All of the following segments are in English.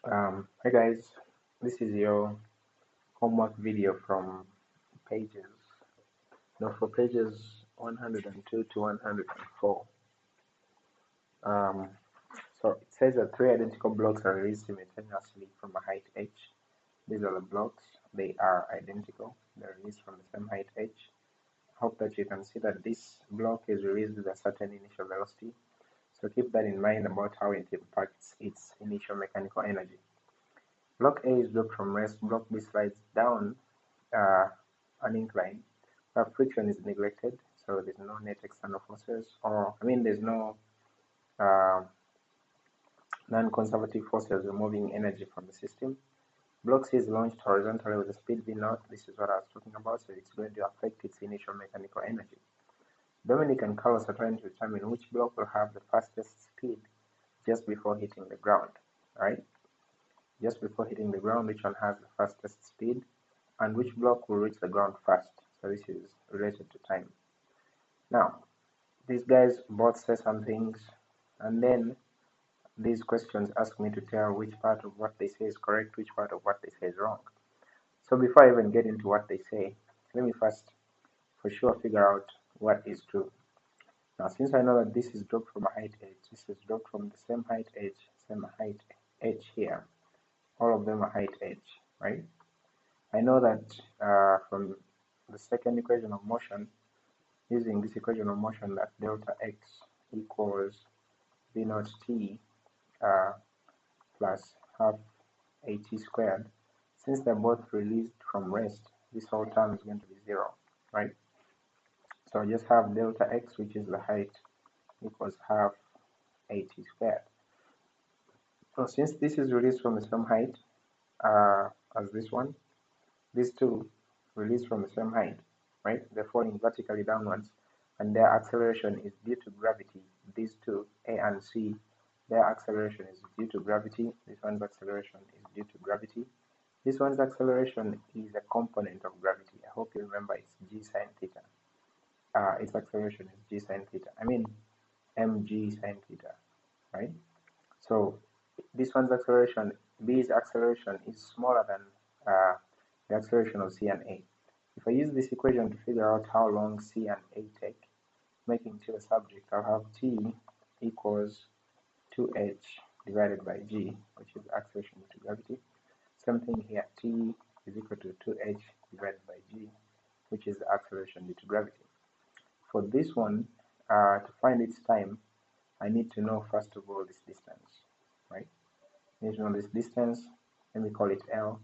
Hi guys, this is your homework video from pages. Now for pages 102 to 104. Um, so it says that three identical blocks are released simultaneously from a height h. These are the blocks. They are identical. They're released from the same height h. Hope that you can see that this block is released with a certain initial velocity. So keep that in mind about how it impacts its initial mechanical energy. Block A is dropped from rest. Block B slides down an incline where friction is neglected, so there's no net external forces, there's no uh, non-conservative forces removing energy from the system. Block C is launched horizontally with a speed v naught. This is what I was talking about, so it's going to affect its initial mechanical energy. Dominic and Carlos are trying to determine which block will have the fastest speed just before hitting the ground, right? Just before hitting the ground, which one has the fastest speed, and which block will reach the ground first. So this is related to time. Now, these guys both say some things, and then these questions ask me to tell which part of what they say is correct, which part of what they say is wrong. So before I even get into what they say, let me first for sure figure out what is true. Now, since I know that this is dropped from a height h, this is dropped from the same height h here. All of them are height h, right? I know that from the second equation of motion, using this equation of motion, that delta x equals v naught t plus half at squared. Since they're both released from rest, this whole term is going to be 0, right? So I just have delta x, which is the height, equals half at squared. So since this is released from the same height as this one, these two released from the same height, right? They're falling vertically downwards, and their acceleration is due to gravity. These two, A and C, their acceleration is due to gravity. This one's acceleration is due to gravity. This one's acceleration is a component of gravity. I hope you remember it's g sine theta. Its acceleration is g sine theta. mg sine theta, right? So this one's acceleration, B's acceleration, is smaller than the acceleration of C and A. If I use this equation to figure out how long C and A take, making T the subject, I'll have T equals 2h divided by g, which is acceleration due to gravity. Same thing here, T is equal to 2h divided by g, which is the acceleration due to gravity. For this one, to find its time, I need to know first of all this distance, right? I need to know this distance. Let me call it L.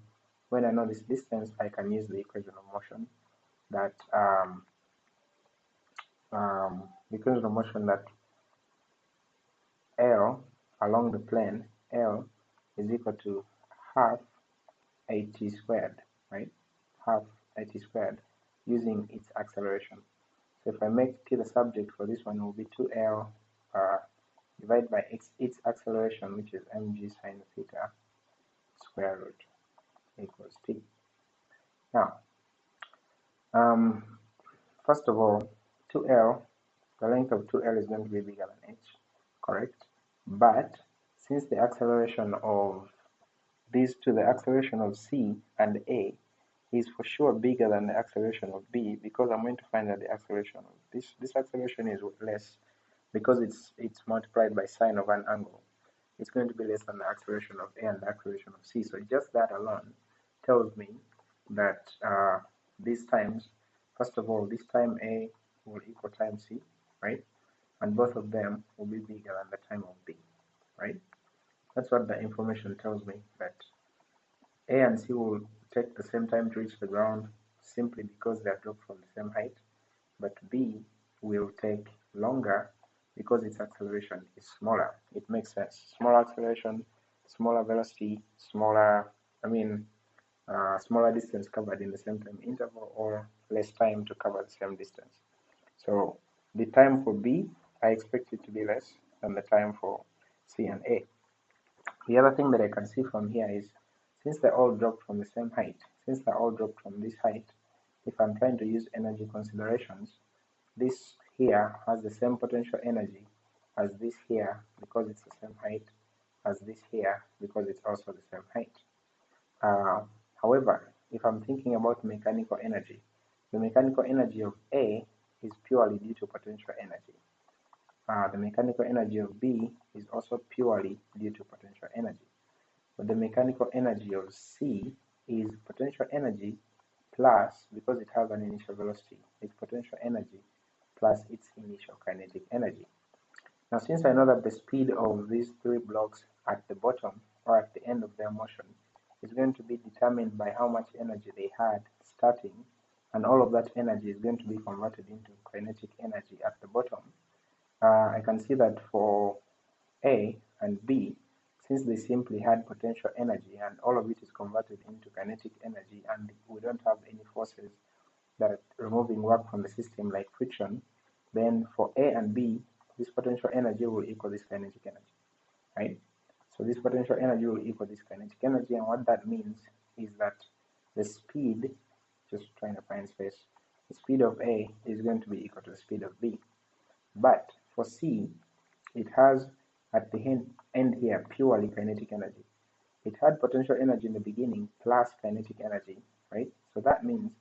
When I know this distance, I can use the equation of motion that L along the plane, L is equal to half at squared, right? Half at squared using its acceleration. So if I make T the subject for this one, it will be 2L divided by its acceleration, which is mg sine theta square root equals T. Now, first of all, 2L, the length of 2L is going to be bigger than h, correct? But since the acceleration of these two, the acceleration of C and A, is for sure bigger than the acceleration of B, because I'm going to find that the acceleration of this acceleration is less, because it's multiplied by sine of an angle. It's going to be less than the acceleration of A and the acceleration of C. So just that alone tells me that these times, first of all, this time A will equal time C, right? And both of them will be bigger than the time of B, right? That's what the information tells me, that A and C will take the same time to reach the ground simply because they are dropped from the same height, but B will take longer because its acceleration is smaller. It makes sense. Smaller acceleration, smaller velocity, smaller distance covered in the same time interval, or less time to cover the same distance. So the time for B, I expect it to be less than the time for C and A. The other thing that I can see from here is, since they're all dropped from the same height, since they're all dropped from this height, if I'm trying to use energy considerations, this here has the same potential energy as this here because it's the same height, as this here because it's also the same height. However, if I'm thinking about mechanical energy, the mechanical energy of A is purely due to potential energy. The mechanical energy of B is also purely due to potential energy. But the mechanical energy of C is potential energy plus, because it has an initial velocity, its potential energy plus its initial kinetic energy. Now, since I know that the speed of these three blocks at the bottom or at the end of their motion is going to be determined by how much energy they had starting, and all of that energy is going to be converted into kinetic energy at the bottom, I can see that for A and B, since they simply had potential energy and all of it is converted into kinetic energy, and we don't have any forces that are removing work from the system like friction, then for A and B, this potential energy will equal this kinetic energy, right? So this potential energy will equal this kinetic energy, and what that means is that the speed, just trying to find space, the speed of A is going to be equal to the speed of B. But for C, it has at the end here purely kinetic energy. It had potential energy in the beginning plus kinetic energy, right? So that means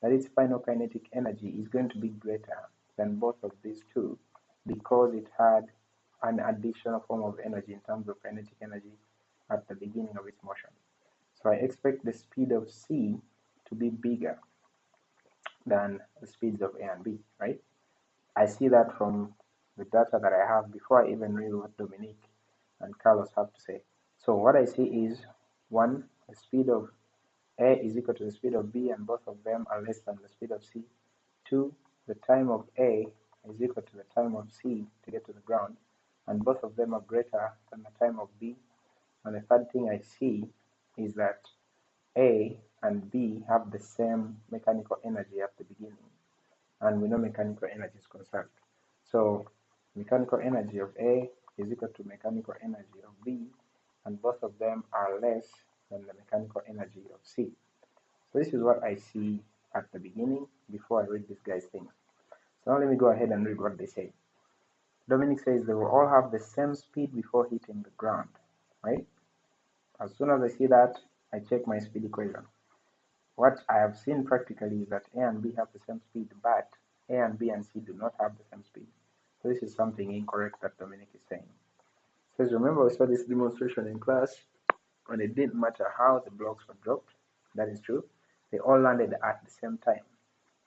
that its final kinetic energy is going to be greater than both of these two because it had an additional form of energy in terms of kinetic energy at the beginning of its motion. So I expect the speed of C to be bigger than the speeds of A and B, right? I see that from the data that I have before I even read what Dominique and Carlos have to say. So what I see is, 1, the speed of A is equal to the speed of B and both of them are less than the speed of C. 2, the time of A is equal to the time of C to get to the ground, and both of them are greater than the time of B. And the third thing I see is that A and B have the same mechanical energy at the beginning, and we know mechanical energy is conserved. So mechanical energy of A is equal to mechanical energy of B, and both of them are less than the mechanical energy of C. So this is what I see at the beginning before I read this guy's things. So now let me go ahead and read what they say. Dominic says they will all have the same speed before hitting the ground, right? As soon as I see that, I check my speed equation. What I have seen practically is that A and B have the same speed, but A and B and C do not have the same speed. So this is something incorrect that Dominic is saying. He says, remember we saw this demonstration in class and it didn't matter how the blocks were dropped. That is true. They all landed at the same time.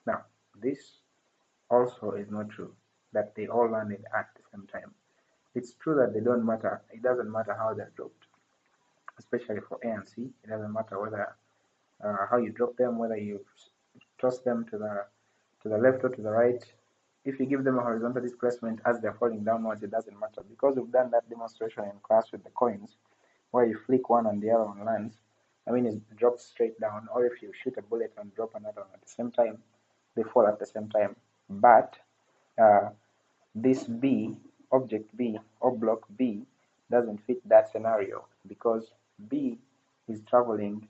Now, this also is not true, that they all landed at the same time. It's true that they don't matter. It doesn't matter how they're dropped, especially for A and C. It doesn't matter whether how you drop them, whether you toss them to the left or to the right. If you give them a horizontal displacement as they're falling downwards, it doesn't matter, because we've done that demonstration in class with the coins, where you flick one and the other one lands. I mean, it drops straight down, or if you shoot a bullet and drop another one at the same time, they fall at the same time. But this B, object B or block B, doesn't fit that scenario, because B is traveling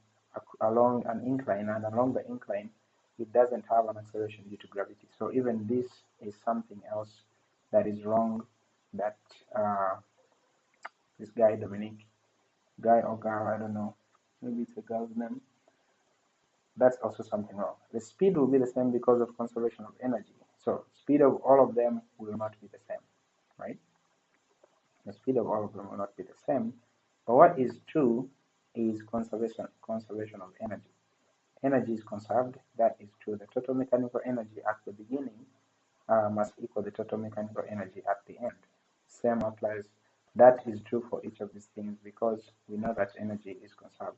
along an incline, and along the incline it doesn't have an acceleration due to gravity. So even this is something else that is wrong, that this guy Dominique, guy or girl, I don't know, maybe it's a girl's name, that's also something wrong. The speed will be the same because of conservation of energy. So speed of all of them will not be the same, right? The speed of all of them will not be the same. But what is true is conservation of energy. Energy is conserved, that is true. The total mechanical energy at the beginning must equal the total mechanical energy at the end. Same applies. That is true for each of these things, because we know that energy is conserved.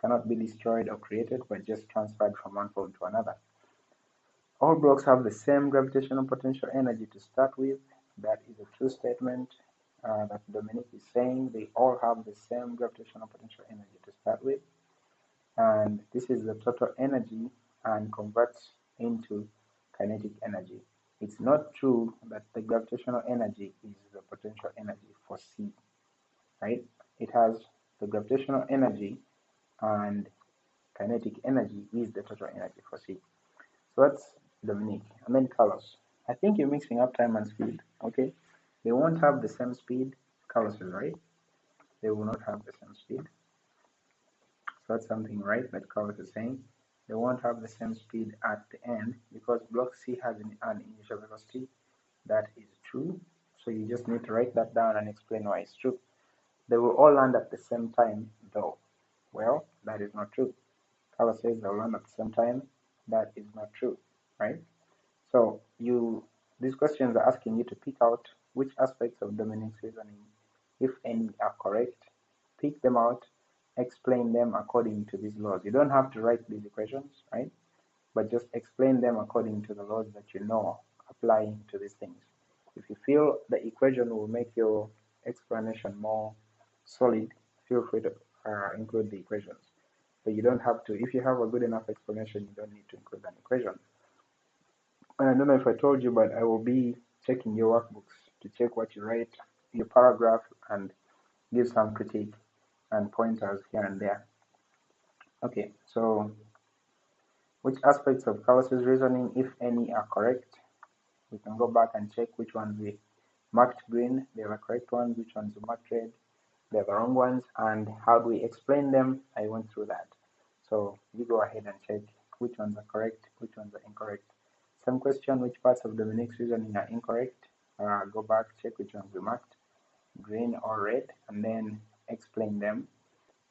Cannot be destroyed or created, but just transferred from one form to another. All blocks have the same gravitational potential energy to start with. That is a true statement that Dominique is saying. They all have the same gravitational potential energy to start with. And this is the total energy and converts into kinetic energy. It's not true that the gravitational energy is the potential energy for C, right? It has the gravitational energy, and kinetic energy is the total energy for C. So that's Dominique. And then Carlos. I think you're mixing up time and speed, okay? They won't have the same speed. Carlos is right. they will not have the same speed. So that's something right that Calvert is saying. They won't have the same speed at the end because block C has an initial velocity. That is true. So you just need to write that down and explain why it's true. They will all land at the same time though. Well, that is not true. Calvert says they'll land at the same time. That is not true, right? So these questions are asking you to pick out which aspects of Dominique's reasoning, if any, are correct. Pick them out, explain them according to these laws. You don't have to write these equations, right? But just explain them according to the laws that you know applying to these things. If you feel the equation will make your explanation more solid, feel free to include the equations. But you don't have to. If you have a good enough explanation, you don't need to include an equation. And I don't know if I told you, but I will be checking your workbooks to check what you write, your paragraph, and give some critique and pointers here and there. Okay, so which aspects of Calvert's reasoning, if any, are correct? We can go back and check which ones we marked green, they are the correct ones, which ones we marked red, they are the wrong ones, and how do we explain them? I went through that. So you go ahead and check which ones are correct, which ones are incorrect. Some question which parts of Dominique's reasoning are incorrect. Go back, check which ones we marked, green or red, and then explain them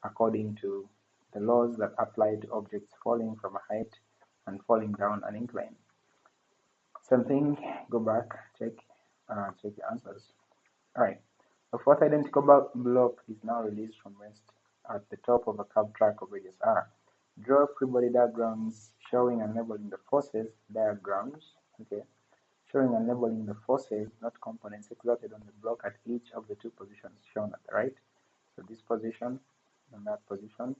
according to the laws that apply to objects falling from a height and falling down an incline. Same thing, go back, check the answers. Alright, the fourth identical block is now released from rest at the top of a curved track of radius r. Draw free body diagrams showing and labeling the forces, okay, showing and labeling the forces, not components, exerted on the block at each of the two positions shown at the right. So this position and that position.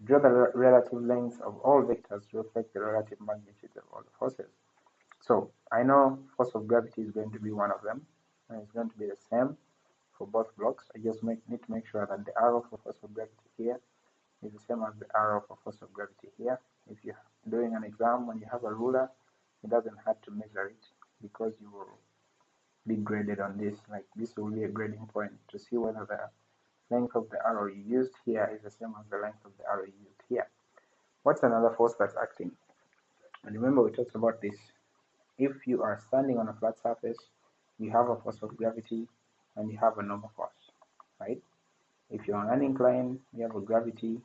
Draw the relative lengths of all vectors to reflect the relative magnitudes of all the forces. So I know force of gravity is going to be one of them, and it's going to be the same for both blocks. I just need to make sure that the arrow for force of gravity here is the same as the arrow for force of gravity here. If you're doing an exam when you have a ruler, it doesn't have to measure it because you will be graded on this. Like this will be a grading point to see whether the length of the arrow you used here is the same as the length of the arrow you used here. What's another force that's acting? And remember we talked about this. If you are standing on a flat surface, you have a force of gravity and you have a normal force, right? If you're on an incline, you have a gravity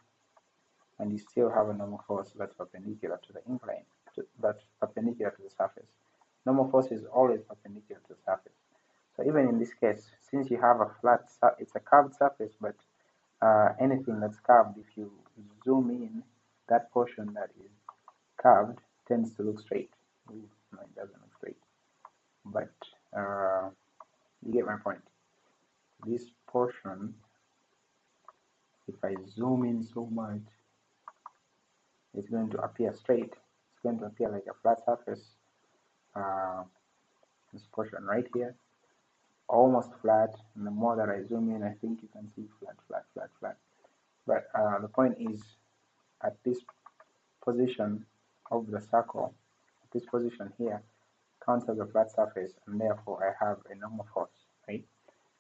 and you still have a normal force that's perpendicular to the incline, that's perpendicular to the surface. Normal force is always perpendicular to the surface. So even in this case, since you have a flat, it's a curved surface, but anything that's curved, if you zoom in, that portion that is curved tends to look straight. No, it doesn't look straight, but you get my point. This portion, if I zoom in so much, it's going to appear straight. It's going to appear like a flat surface. This portion right here, almost flat, and the more that I zoom in, I think you can see flat, flat, flat, flat. But the point is, at this position of the circle, this position here counts as a flat surface, and therefore I have a normal force, right?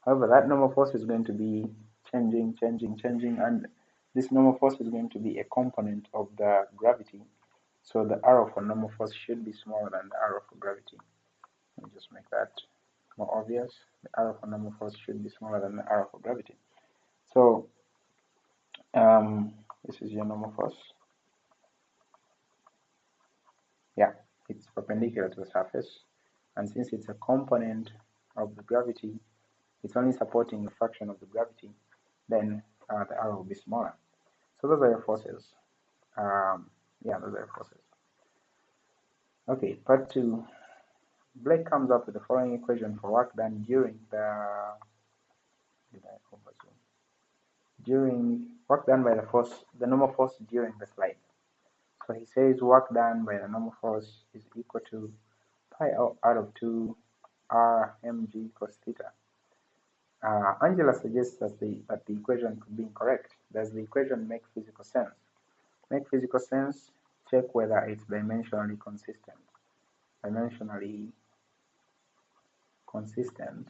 However, that normal force is going to be changing, and this normal force is going to be a component of the gravity. So the arrow for normal force should be smaller than the arrow for gravity. Let me just make that more obvious. The arrow for normal force should be smaller than the arrow for gravity. So this is your normal force. Yeah, it's perpendicular to the surface, and since it's a component of the gravity, it's only supporting a fraction of the gravity, then the arrow will be smaller. So those are your forces. Yeah, those are your forces. Okay, part 2. Blake comes up with the following equation for work done during work done by the normal force during the slide. So he says work done by the normal force is equal to pi out of 2 r mg cos theta. Angela suggests that the equation could be incorrect. Does the equation make physical sense? Make physical sense, check whether it's dimensionally consistent. Dimensionally consistent,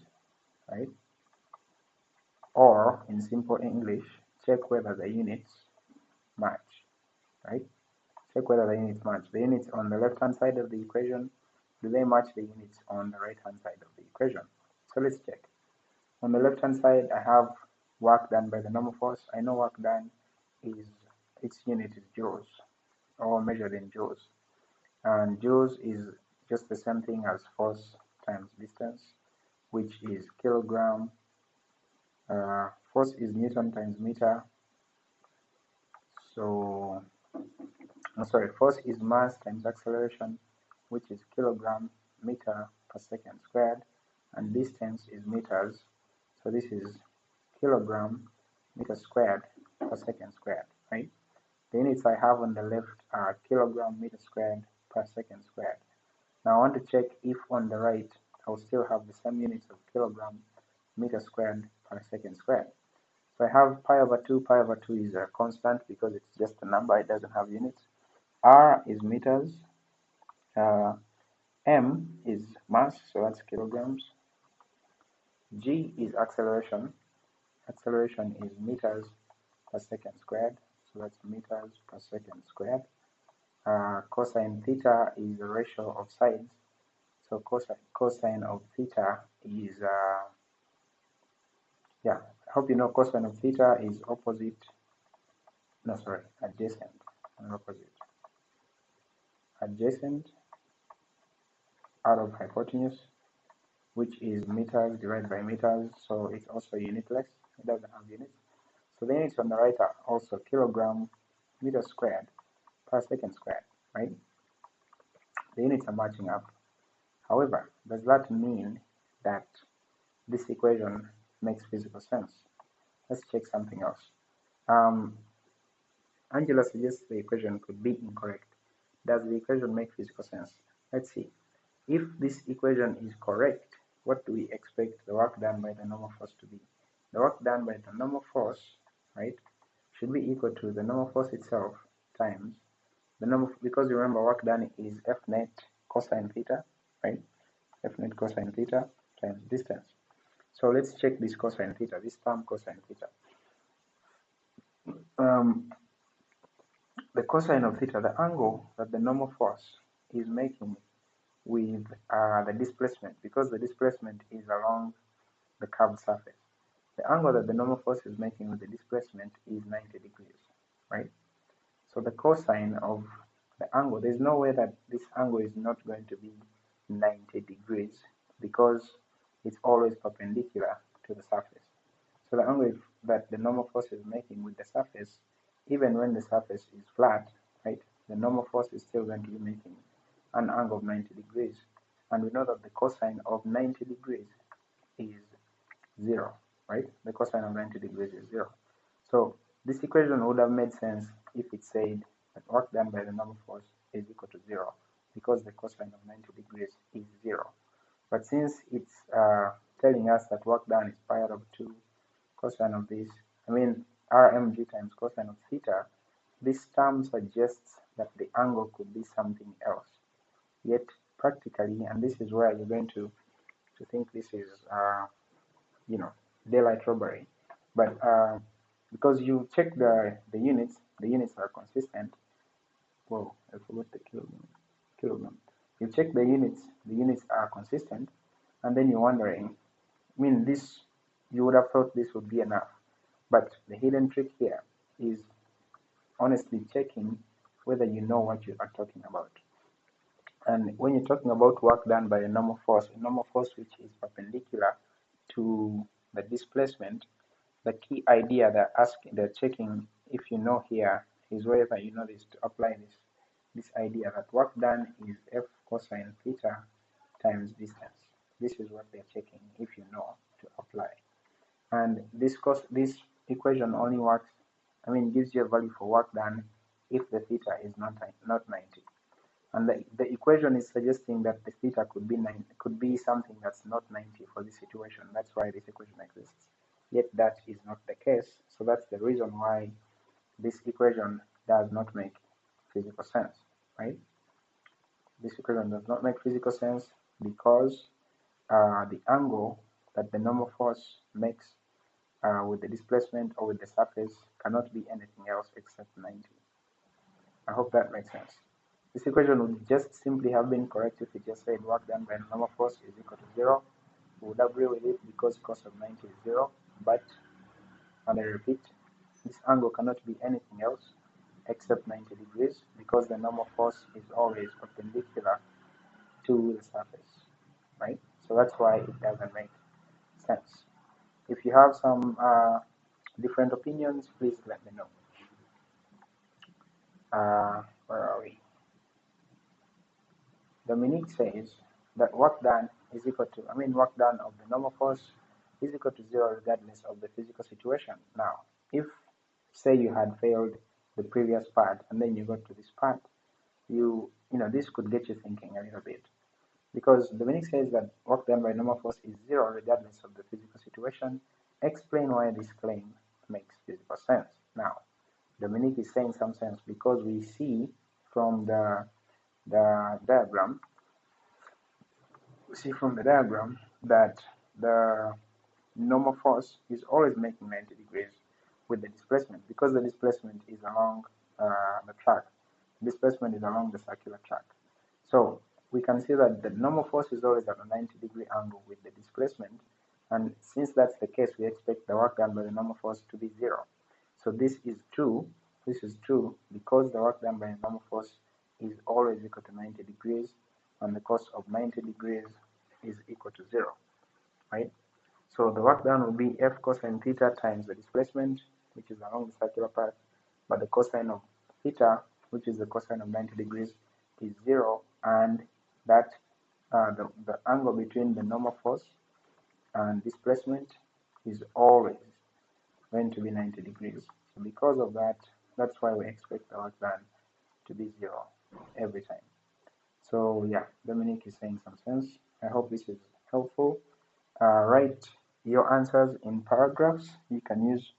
right? Or in simple English, check whether the units match, right? Check whether the units match. The units on the left-hand side of the equation, do they match the units on the right-hand side of the equation? So let's check. On the left-hand side, I have work done by the normal force. I know work done is, its unit is joules, or measured in joules. And joules is just the same thing as force times distance, which is kilogram. Force is Newton times meter. So, sorry, force is mass times acceleration, which is kilogram meter per second squared, and distance is meters. So this is kilogram meter squared per second squared, right? The units I have on the left are kilogram meter squared per second squared. Now I want to check if on the right I'll still have the same units of kilogram meter squared per second squared. So I have pi over 2. Pi over 2 is a constant because it's just a number, it doesn't have units. R is meters. M is mass, so that's kilograms. G is acceleration. Acceleration is meters per second squared, so that's meters per second squared. Cosine theta is the ratio of sides, so cosine of theta is, I hope you know cosine of theta is adjacent, not opposite. Adjacent out of hypotenuse, which is meters divided by meters, so it's also unitless, it doesn't have units. So the units on the right are also kilogram meter squared per second squared, right? The units are matching up. However, does that mean that this equation makes physical sense? Let's check something else. Angela suggests the equation could be incorrect. Does the equation make physical sense? Let's see. If this equation is correct, what do we expect the work done by the normal force to be? The work done by the normal force, right, should be equal to the normal force itself times the normal, because remember work done is F net cosine theta, right? F net cosine theta times distance. So let's check this cosine theta, this term cosine theta. The cosine of theta, the angle that the normal force is making with the displacement, because the displacement is along the curved surface. The angle that the normal force is making with the displacement is 90 degrees, right? So the cosine of the angle, there's no way that this angle is not going to be 90 degrees because it's always perpendicular to the surface. So the angle that the normal force is making with the surface, even when the surface is flat, right, the normal force is still going to be making an angle of 90 degrees. And we know that the cosine of 90 degrees is 0, right? The cosine of 90 degrees is 0. So this equation would have made sense if it said that work done by the normal force is equal to 0, because the cosine of 90 degrees is 0. But since it's telling us that work done is pi out of 2 cosine of this, RMG times cosine of theta, this term suggests that the angle could be something else. Yet practically, and this is where you're going to think this is daylight robbery, but because you check the units are consistent. Whoa, I forgot the kilogram. You check the units are consistent, and then you're wondering, this, you would have thought this would be enough, but the hidden trick here is honestly checking whether you know what you are talking about. And when you're talking about work done by a normal force which is perpendicular to the displacement, the key idea they're checking, if you know here, is whether you know this, to apply this idea that work done is F cosine theta times distance. This is what they're checking, if you know, to apply. And this equation only works, gives you a value for work done if the theta is not 90. And the equation is suggesting that the theta could be something that's not 90 for this situation. That's why this equation exists. Yet that is not the case. So that's the reason why this equation does not make physical sense, right? This equation does not make physical sense because the angle that the normal force makes with the displacement or with the surface cannot be anything else except 90. I hope that makes sense. This equation would just simply have been correct if we just said work done by normal force is equal to 0. We would agree with it because cos of 90 is 0, but, and I repeat, this angle cannot be anything else except 90 degrees because the normal force is always perpendicular to the surface, right? So that's why it doesn't make sense. If you have some different opinions, please let me know. Where are we? Dominique says that work done is equal to, work done of the normal force is equal to 0 regardless of the physical situation. Now, if, say, you had failed the previous part and then you got to this part, this could get you thinking a little bit. Because Dominique says that work done by normal force is 0 regardless of the physical situation. Explain why this claim makes physical sense. Now, Dominique is saying some sense because we see from the diagram, that the normal force is always making 90 degrees with the displacement because the displacement is along the track. Displacement is along the circular track. So we can see that the normal force is always at a 90-degree angle with the displacement, and since that's the case, we expect the work done by the normal force to be 0. So this is true because the work done by the normal force is always equal to 90 degrees, and the cos of 90 degrees is equal to 0, right? So the work done will be F cosine theta times the displacement, which is along the circular path, but the cosine of theta, which is the cosine of 90 degrees, is 0, and that the angle between the normal force and displacement is always going to be 90 degrees. So because of that, that's why we expect the work done to be 0 every time. So yeah, Dominique is saying some sense. I hope this is helpful. Write your answers in paragraphs. You can use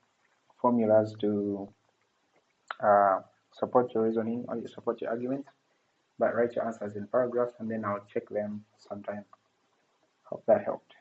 formulas to support your reasoning or support your argument, but write your answers in paragraphs and then I'll check them sometime. Hope that helped.